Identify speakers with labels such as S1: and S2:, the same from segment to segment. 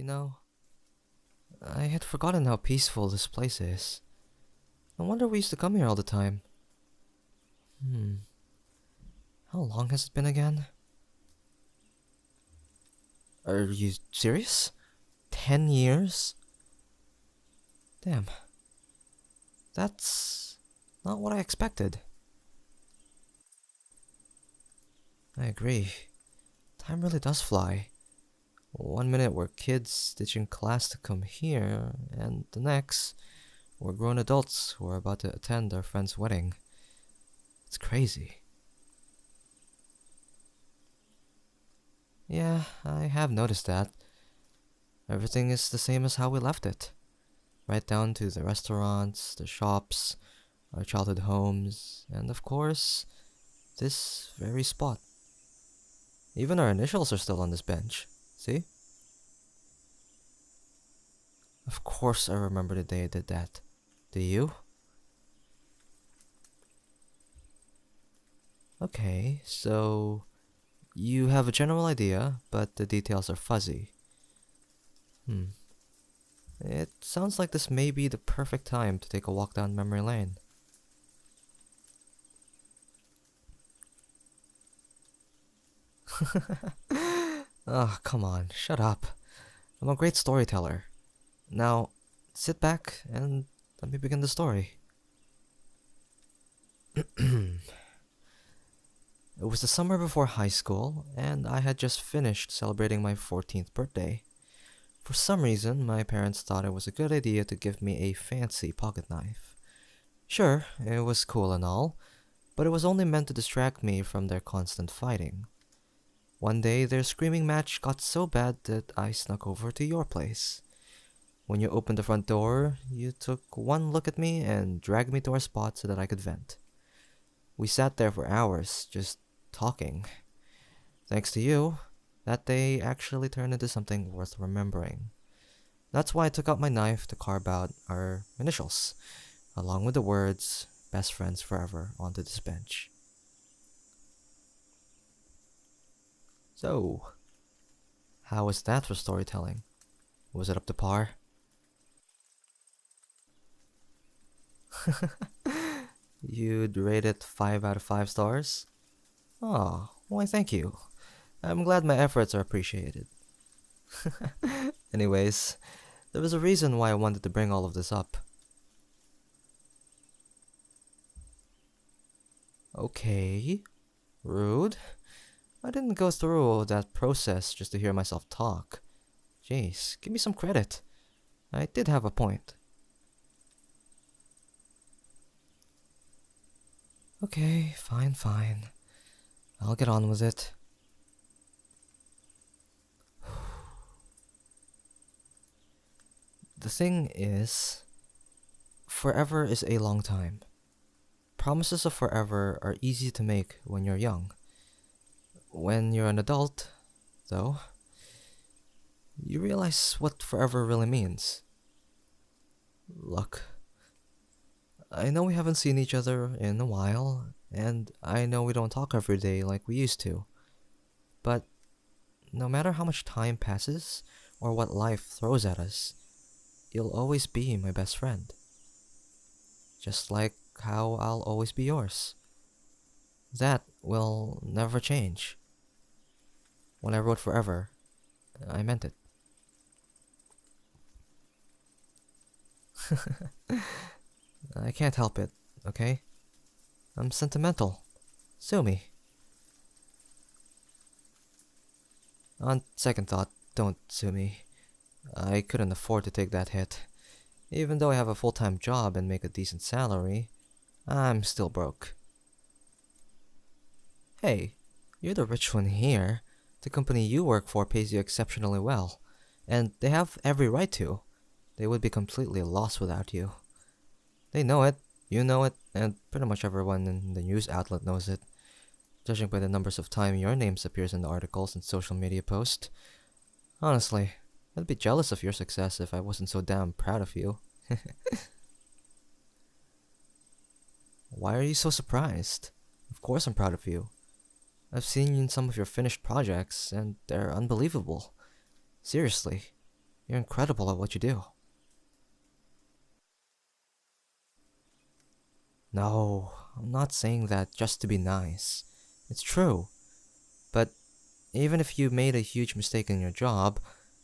S1: You know, I had forgotten how peaceful this place is. No wonder we used to come here all the time. Hmm, how long has it been again? Are you serious? 10 years? Damn, that's not what I expected. I agree. Time really does fly. One minute we're kids ditching class to come here, and the next, we're grown adults who are about to attend our friend's wedding. It's crazy. Yeah, I have noticed that. Everything is the same as how we left it. Right down to the restaurants, the shops, our childhood homes, and of course, this very spot. Even our initials are still on this bench. See? Of course I remember the day I did that. Do you? Okay, so you have a general idea, but the details are fuzzy. Hmm. It sounds like this may be the perfect time to take a walk down memory lane. Ah, come on, shut up. I'm a great storyteller. Now, sit back and let me begin the story. It was the summer before high school, and I had just finished celebrating my 14th birthday. For some reason, my parents thought it was a good idea to give me a fancy pocket knife. Sure, it was cool and all, but it was only meant to distract me from their constant fighting. One day, their screaming match got so bad that I snuck over to your place. When you opened the front door, you took one look at me and dragged me to our spot so that I could vent. We sat there for hours, just talking. Thanks to you, that day actually turned into something worth remembering. That's why I took out my knife to carve out our initials, along with the words, best friends forever, onto this bench. So, how was that for storytelling? Was it up to par? You'd rate it 5 out of 5 stars? Oh, why thank you. I'm glad my efforts are appreciated. Anyways, there was a reason why I wanted to bring all of this up. Okay, rude. I didn't go through all that process just to hear myself talk. Jeez, give me some credit. I did have a point. Okay, fine. I'll get on with it. The thing is, forever is a long time. Promises of forever are easy to make when you're young. When you're an adult, though, you realize what forever really means. Look, I know we haven't seen each other in a while, and I know we don't talk every day like we used to, but no matter how much time passes or what life throws at us, you'll always be my best friend. Just like how I'll always be yours. That will never change. When I wrote forever, I meant it. I can't help it, okay? I'm sentimental. Sue me. On second thought, don't sue me. I couldn't afford to take that hit. Even though I have a full-time job and make a decent salary, I'm still broke. Hey, you're the rich one here. The company you work for pays you exceptionally well, and they have every right to. They would be completely lost without you. They know it, you know it, and pretty much everyone in the news outlet knows it. Judging by the numbers of time your name appears in the articles and social media posts. Honestly, I'd be jealous of your success if I wasn't so damn proud of you. Why are you so surprised? Of course I'm proud of you. I've seen some of your finished projects, and they're unbelievable. Seriously. You're incredible at what you do. No, I'm not saying that just to be nice. It's true. But even if you made a huge mistake in your job,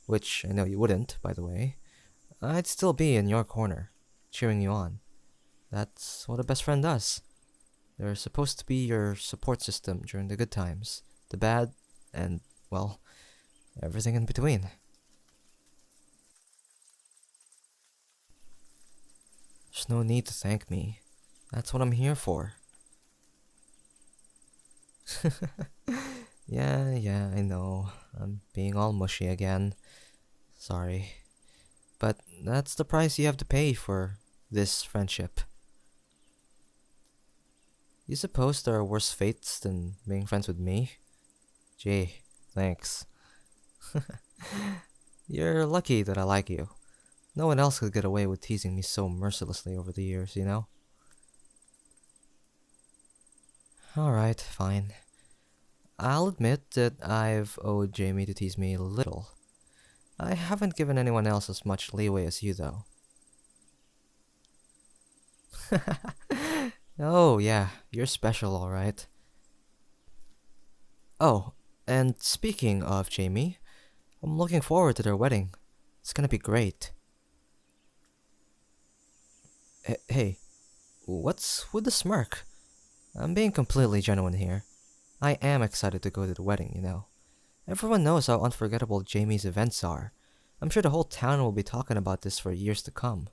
S1: which I know you wouldn't, by the way, I'd still be in your corner, cheering you on. That's what a best friend does. They're supposed to be your support system during the good times, the bad, and, well, everything in between. There's no need to thank me. That's what I'm here for. Yeah, I know. I'm being all mushy again. Sorry. But that's the price you have to pay for this friendship. You suppose there are worse fates than being friends with me? Gee, thanks. You're lucky that I like you. No one else could get away with teasing me so mercilessly over the years, you know? Alright, fine. I'll admit that I've owed Jamie to tease me a little. I haven't given anyone else as much leeway as you, though. Oh, yeah, you're special, alright. Oh, and speaking of Jamie, I'm looking forward to their wedding. It's gonna be great. Hey, what's with the smirk? I'm being completely genuine here. I am excited to go to the wedding, you know. Everyone knows how unforgettable Jamie's events are. I'm sure the whole town will be talking about this for years to come.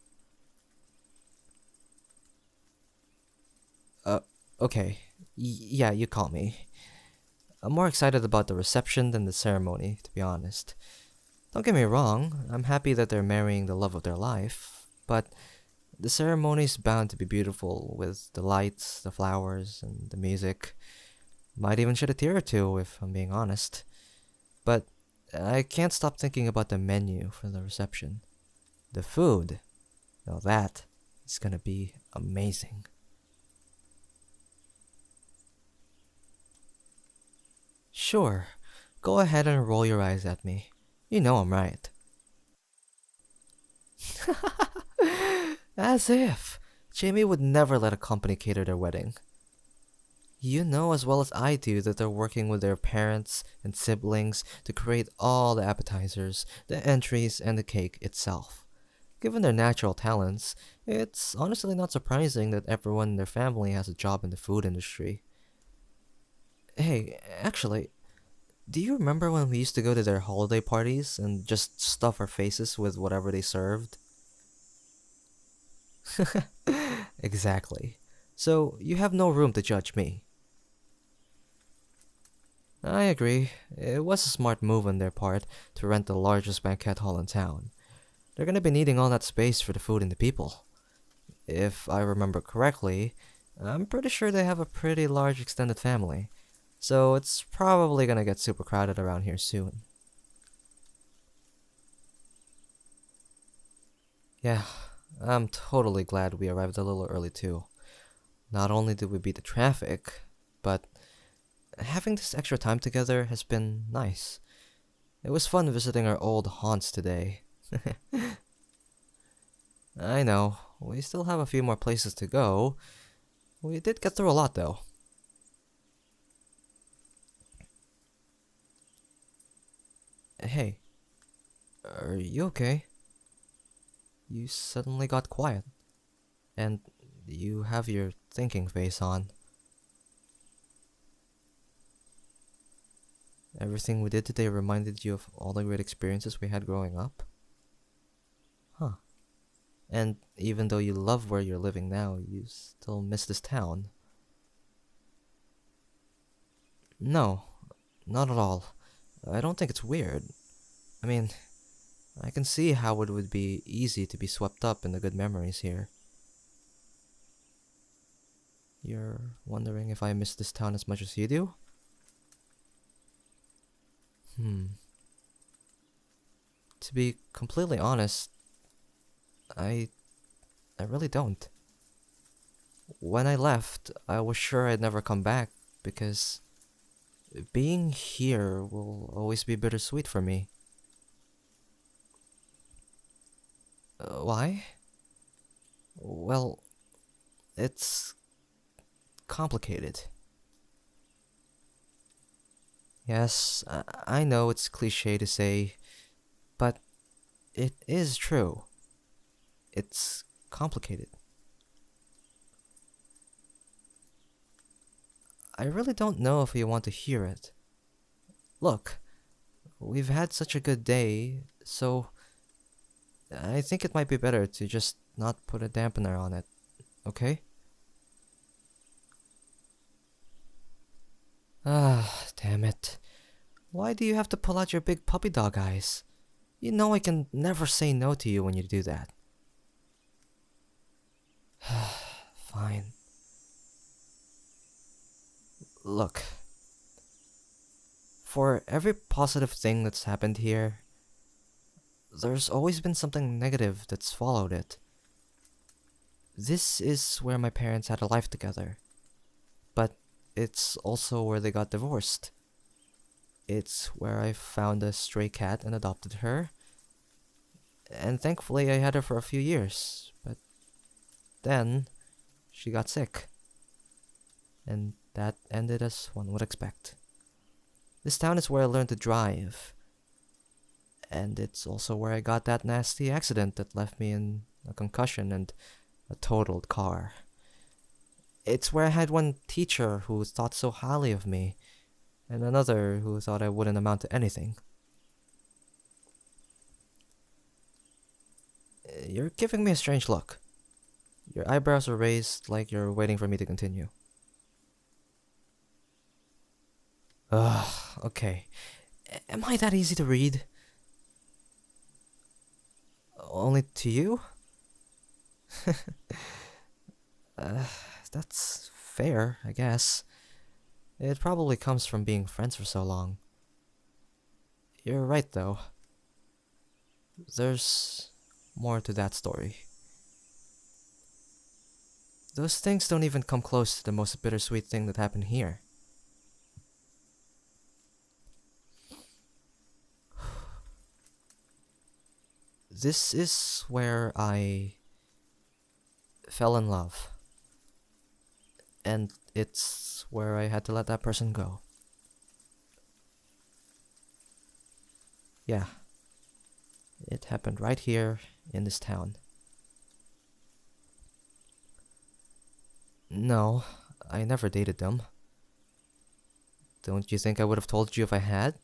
S1: Uh, okay. Yeah, you call me. I'm more excited about the reception than the ceremony, to be honest. Don't get me wrong, I'm happy that they're marrying the love of their life, but the ceremony's bound to be beautiful with the lights, the flowers, and the music. Might even shed a tear or two, if I'm being honest. But I can't stop thinking about the menu for the reception. The food. Now that is gonna be amazing. Sure, go ahead and roll your eyes at me. You know I'm right. As if. Jamie would never let a company cater their wedding. You know as well as I do that they're working with their parents and siblings to create all the appetizers, the entries, and the cake itself. Given their natural talents, it's honestly not surprising that everyone in their family has a job in the food industry. Hey, actually, do you remember when we used to go to their holiday parties and just stuff our faces with whatever they served? Exactly. So, you have no room to judge me. I agree. It was a smart move on their part to rent the largest banquet hall in town. They're gonna be needing all that space for the food and the people. If I remember correctly, I'm pretty sure they have a pretty large extended family, so it's probably gonna get super crowded around here soon. Yeah, I'm totally glad we arrived a little early too. Not only did we beat the traffic, but having this extra time together has been nice. It was fun visiting our old haunts today. I know, we still have a few more places to go. We did get through a lot though. Hey, are you okay? You suddenly got quiet, and you have your thinking face on. Everything we did today reminded you of all the great experiences we had growing up? Huh. And even though you love where you're living now, you still miss this town? No, not at all. I don't think it's weird. I mean, I can see how it would be easy to be swept up in the good memories here. You're wondering if I miss this town as much as you do? Hmm. To be completely honest, I I really don't. When I left, I was sure I'd never come back because being here will always be bittersweet for me. Why? Well, it's complicated. Yes, I know it's cliche to say, but it is true. It's complicated. I really don't know if you want to hear it. Look, we've had such a good day, so I think it might be better to just not put a dampener on it, okay? Ah, damn it. Why do you have to pull out your big puppy dog eyes? You know I can never say no to you when you do that. Fine. Look, for every positive thing that's happened here, there's always been something negative that's followed it. This is where my parents had a life together, but it's also where they got divorced. It's where I found a stray cat and adopted her, and thankfully I had her for a few years, but then she got sick, and that ended as one would expect. This town is where I learned to drive, and it's also where I got that nasty accident that left me in a concussion and a totaled car. It's where I had one teacher who thought so highly of me, and another who thought I wouldn't amount to anything. You're giving me a strange look. Your eyebrows are raised like you're waiting for me to continue. Ugh, okay. Am I that easy to read? Only to you? uh, that's fair, I guess. It probably comes from being friends for so long. You're right, though. There's more to that story. Those things don't even come close to the most bittersweet thing that happened here. This is where I fell in love. And it's where I had to let that person go. Yeah, it happened right here in this town. No, I never dated them. Don't you think I would have told you if I had?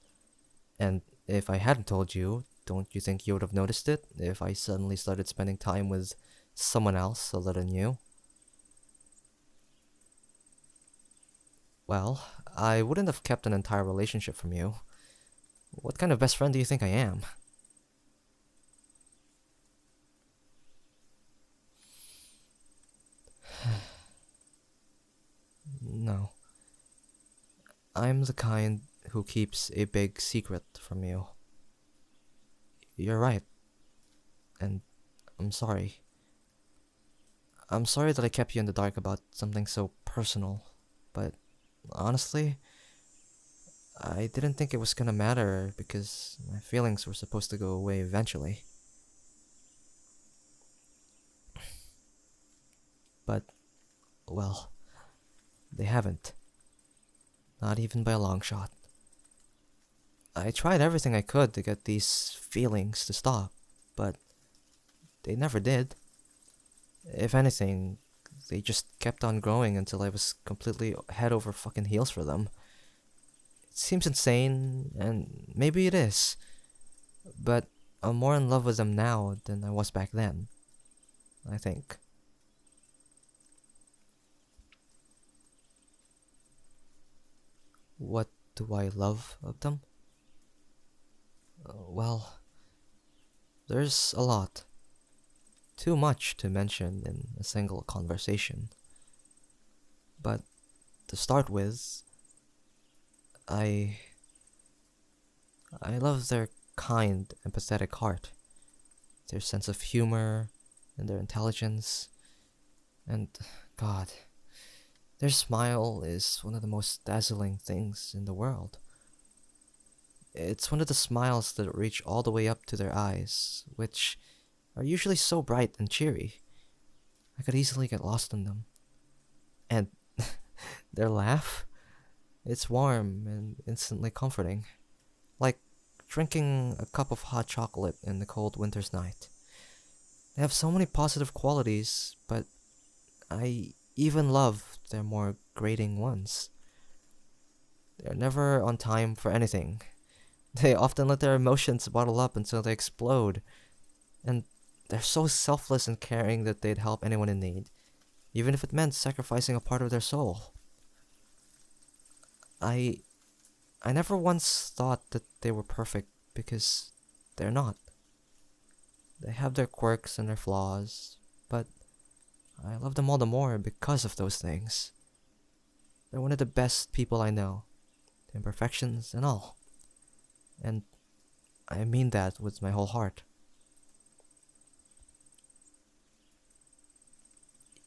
S1: And if I hadn't told you, don't you think you would have noticed it if I suddenly started spending time with someone else other than you? Well, I wouldn't have kept an entire relationship from you. What kind of best friend do you think I am? No. I'm the kind who keeps a big secret from you. You're right, and I'm sorry. I'm sorry that I kept you in the dark about something so personal, but honestly, I didn't think it was gonna matter because my feelings were supposed to go away eventually. But, well, they haven't. Not even by a long shot. I tried everything I could to get these feelings to stop, but they never did. If anything, they just kept on growing until I was completely head over fucking heels for them. It seems insane, and maybe it is, but I'm more in love with them now than I was back then, I think. What do I love of them? Well, there's a lot. Too much to mention in a single conversation. But to start with, I I love their kind, empathetic heart, their sense of humor, and their intelligence, and God, their smile is one of the most dazzling things in the world. It's one of the smiles that reach all the way up to their eyes, which are usually so bright and cheery. I could easily get lost in them. And their laugh? It's warm and instantly comforting. Like drinking a cup of hot chocolate in the cold winter's night. They have so many positive qualities, but I even love their more grating ones. They're never on time for anything. They often let their emotions bottle up until they explode. And they're so selfless and caring that they'd help anyone in need, even if it meant sacrificing a part of their soul. I I never once thought that they were perfect because they're not. They have their quirks and their flaws, but I love them all the more because of those things. They're one of the best people I know, imperfections and all. And I mean that with my whole heart.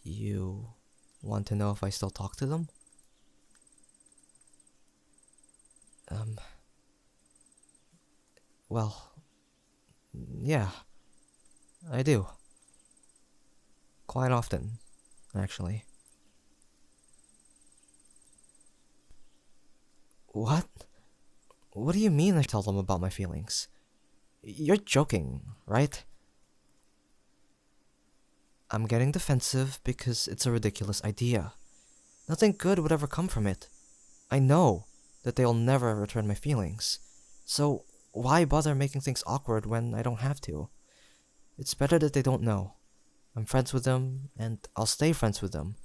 S1: You want to know if I still talk to them? Um, well, yeah, I do. Quite often, actually. What? What do you mean I tell them about my feelings? You're joking, right? I'm getting defensive because it's a ridiculous idea. Nothing good would ever come from it. I know that they'll never return my feelings. So, why bother making things awkward when I don't have to? It's better that they don't know. I'm friends with them, and I'll stay friends with them.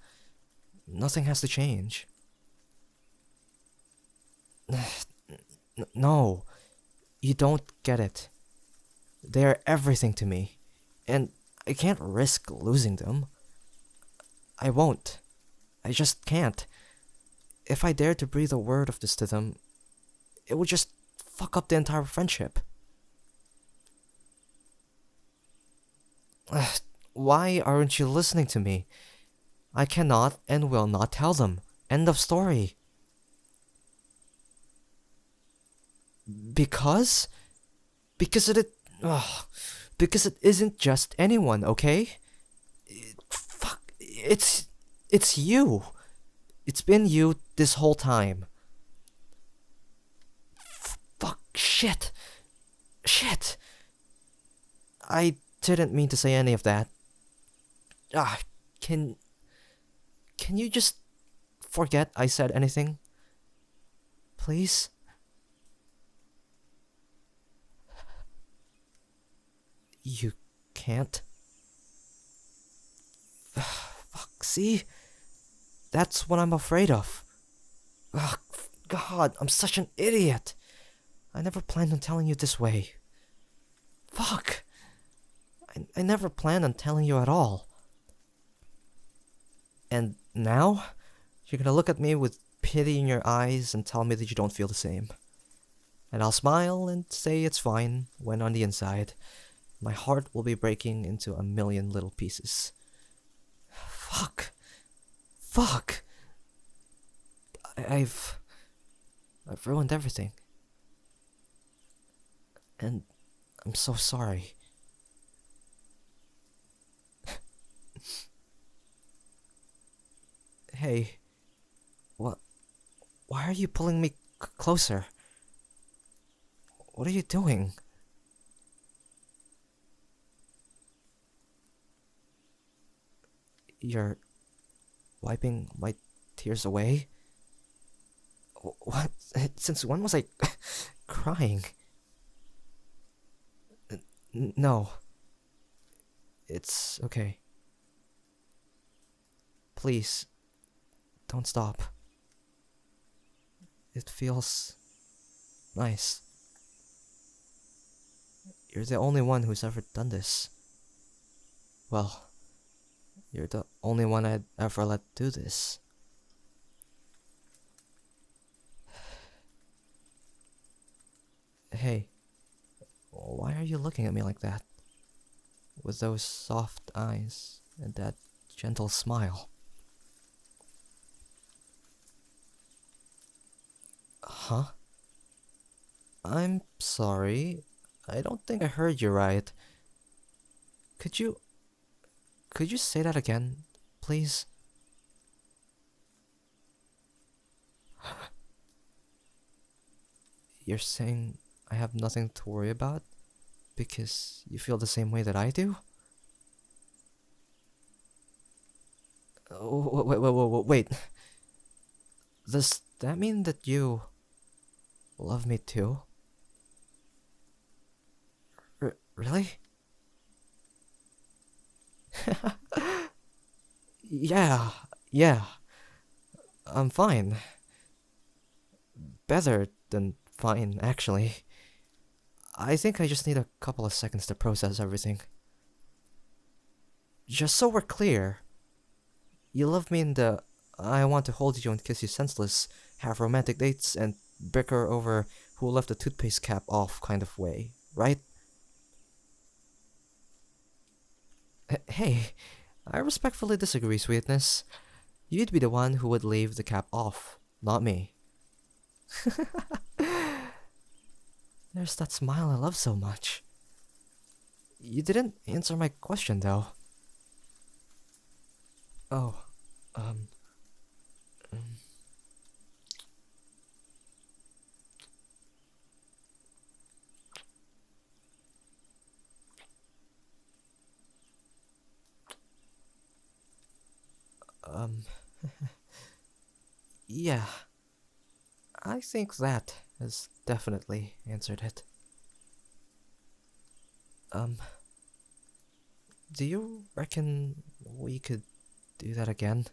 S1: Nothing has to change. No, you don't get it. They are everything to me, and I can't risk losing them. I won't. I just can't. If I dared to breathe a word of this to them, it would just fuck up the entire friendship. Why aren't you listening to me? I cannot and will not tell them. End of story. Because? Because ugh, because it isn't just anyone, okay? Fuck, it's you. It's been you this whole time. Fuck, shit. I didn't mean to say any of that. Ah, can you just forget I said anything? Please? You can't? Fuck, see? That's what I'm afraid of. Ugh, God, I'm such an idiot. I never planned on telling you this way. Fuck. I never planned on telling you at all. And now? You're gonna look at me with pity in your eyes and tell me that you don't feel the same. And I'll smile and say it's fine, when on the inside, my heart will be breaking into a million little pieces. Fuck. I've ruined everything. And I'm so sorry. Hey, what? Why are you pulling me closer? What are you doing? You're wiping my tears away? What? Since when was I crying? No. It's okay. Please, don't stop. It feels nice. You're the only one who's ever done this. Well, you're the only one I'd ever let do this. Hey, why are you looking at me like that? With those soft eyes and that gentle smile. Huh? I'm sorry. I don't think I heard you right. Could you could you say that again, please? You're saying I have nothing to worry about because you feel the same way that I do? Wait. Does that mean that you love me too? Really? Yeah, yeah, I'm fine. Better than fine, actually. I think I just need a couple of seconds to process everything. Just so we're clear, you love me in the I want to hold you and kiss you senseless, have romantic dates, and bicker over who left the toothpaste cap off kind of way, right? Hey, I respectfully disagree, sweetness. You'd be the one who would leave the cap off, not me. There's that smile I love so much. You didn't answer my question, though. Oh, um, um, yeah, I think that has definitely answered it. Um, do you reckon we could do that again?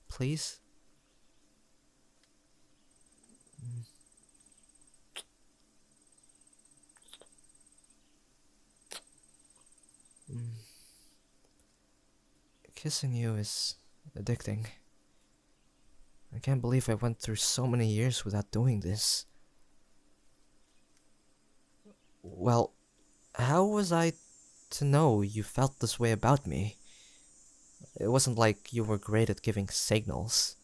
S1: Please? Mm, kissing you is addicting. I can't believe I went through so many years without doing this. Well, how was I to know you felt this way about me? It wasn't like you were great at giving signals.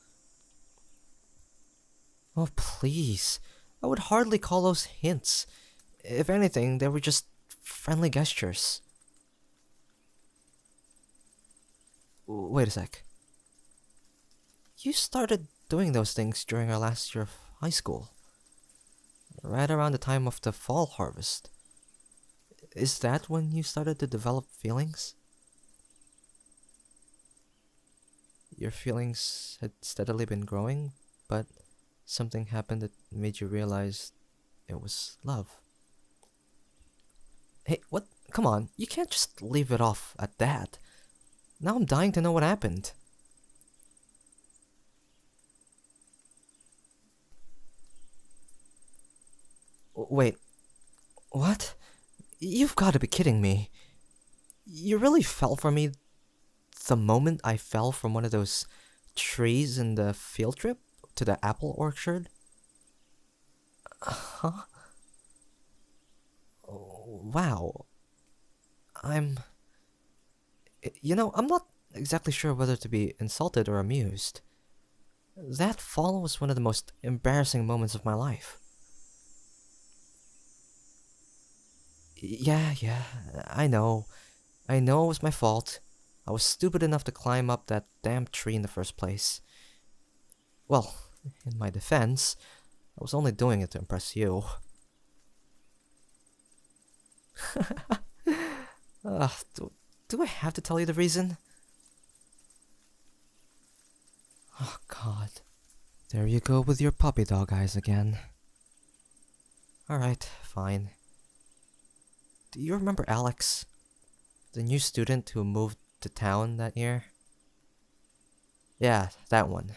S1: Oh, please. I would hardly call those hints. If anything, they were just friendly gestures. Wait a sec. You started doing those things during our last year of high school, right around the time of the fall harvest. Is that when you started to develop feelings? Your feelings had steadily been growing, but something happened that made you realize it was love. Hey, what? Come on, you can't just leave it off at that. Now I'm dying to know what happened. Wait, what? You've got to be kidding me. You really fell for me the moment I fell from one of those trees in the field trip to the apple orchard? Huh? Wow. I'm. I'm not exactly sure whether to be insulted or amused. That fall was one of the most embarrassing moments of my life. Yeah, I know. I know it was my fault. I was stupid enough to climb up that damn tree in the first place. Well, in my defense, I was only doing it to impress you. Do I have to tell you the reason? Oh, God. There you go with your puppy dog eyes again. Alright, fine. Do you remember Alex? The new student who moved to town that year? Yeah, that one.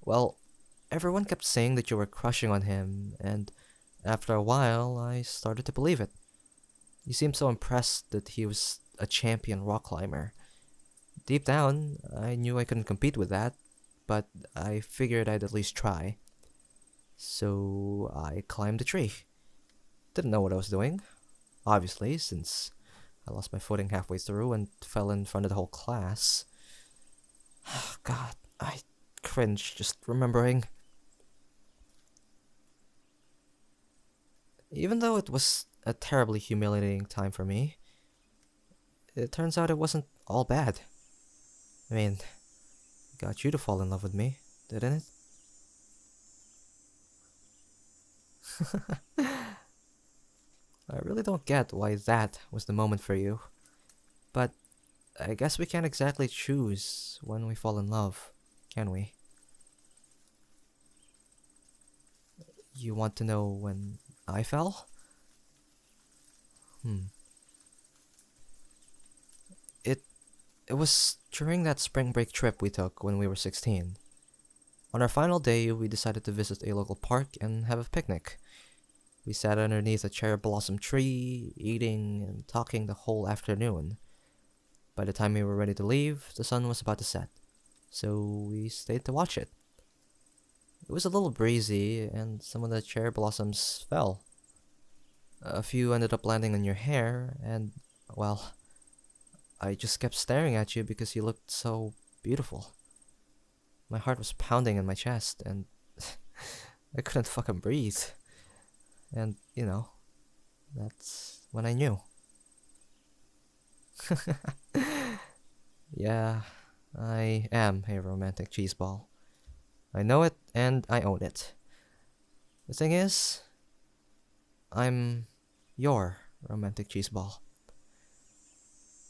S1: Well, everyone kept saying that you were crushing on him, and after a while, I started to believe it. You seemed so impressed that he was a champion rock climber. Deep down, I knew I couldn't compete with that, but I figured I'd at least try. So I climbed the tree. Didn't know what I was doing, obviously, since I lost my footing halfway through and fell in front of the whole class. God, I cringe just remembering. Even though it was a terribly humiliating time for me, it turns out it wasn't all bad. I mean, it got you to fall in love with me, didn't it? I really don't get why that was the moment for you, but I guess we can't exactly choose when we fall in love, can we? You want to know when I fell? Hmm. It it was during that spring break trip we took when we were 16. On our final day, we decided to visit a local park and have a picnic. We sat underneath a cherry blossom tree, eating and talking the whole afternoon. By the time we were ready to leave, the sun was about to set, so we stayed to watch it. It was a little breezy, and some of the cherry blossoms fell. A few ended up landing on your hair, and, well, I just kept staring at you because you looked so beautiful. My heart was pounding in my chest, and I couldn't fucking breathe. And, that's when I knew. Yeah, I am a romantic cheeseball. I know it, and I own it. The thing is, I'm your romantic cheeseball.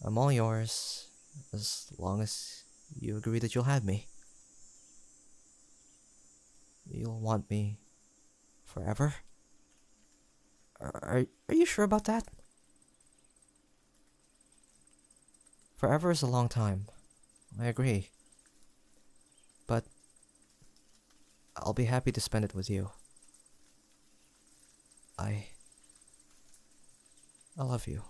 S1: I'm all yours, as long as you agree that you'll have me. You'll want me forever? Are you sure about that? Forever is a long time. I agree. But I'll be happy to spend it with you. I I love you.